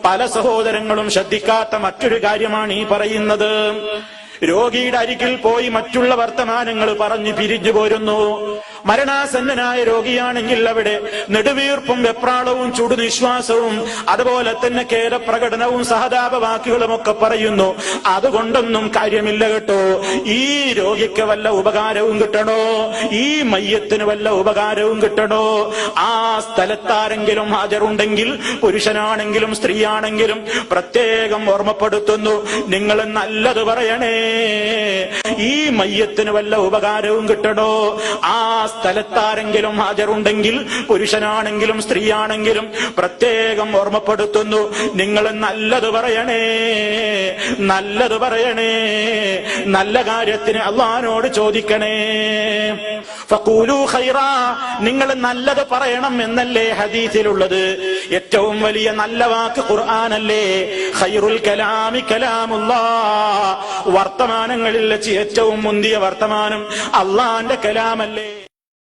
പല സഹോദരങ്ങളും ശ്രദ്ധിക്കാത്ത മറ്റൊരു കാര്യമാണ് ഈ പറയുന്നത്. രോഗിയുടെ അരികിൽ പോയി മറ്റുള്ള വർത്തമാനങ്ങൾ പറഞ്ഞു പിരിഞ്ഞു പോരുന്നു. മരണാസന്നനായ രോഗിയാണെങ്കിൽ അവിടെ നെടുവീർപ്പും വെപ്രാളവും ചുടുനിശ്വാസവും അതുപോലെ തന്നെ ഖേദപ്രകടനവും സഹതാപവാക്കുകളും ഒക്കെ പറയുന്നു. അതുകൊണ്ടൊന്നും കാര്യമില്ല കേട്ടോ. ഈ രോഗിക്ക് വല്ല ഉപകാരവും കിട്ടണോ, ഈ മയ്യത്തിന് വല്ല ഉപകാരവും കിട്ടണോ, ആ സ്ഥലത്താരെങ്കിലും ഹാജരുണ്ടെങ്കിൽ പുരുഷനാണെങ്കിലും സ്ത്രീയാണെങ്കിലും പ്രത്യേകം ഓർമ്മപ്പെടുത്തുന്നു, നിങ്ങൾ നല്ലത് പറയണേ. ഈ മയ്യത്തിന് വല്ല ഉപകാരവും കിട്ടണോ, ആ സ്ഥലത്താരെങ്കിലും ഹാജരുണ്ടെങ്കിൽ പുരുഷനാണെങ്കിലും സ്ത്രീയാണെങ്കിലും പ്രത്യേകം ഓർമ്മപ്പെടുത്തുന്നു, നിങ്ങൾ നല്ലത് പറയണേ, നല്ലത് പറയണേ, നല്ല കാര്യത്തിന് അല്ലാഹുവിനോട് ചോദിക്കണേ. ഫഖൂലു ഖൈറാ, നിങ്ങൾ നല്ലത് പറയണം എന്നല്ലേ ഹദീസിലുള്ളത്. ഏറ്റവും വലിയ നല്ല വാക്ക് ഖുർആനല്ലേ. ഖൈറുൽ കലാമി കലാമുല്ലാഹ്, വർത്തമാനങ്ങളിൽ വെച്ച് ഏറ്റവും മുന്തിയ വർത്തമാനം അല്ലാഹുവിന്റെ കലാമല്ലേ.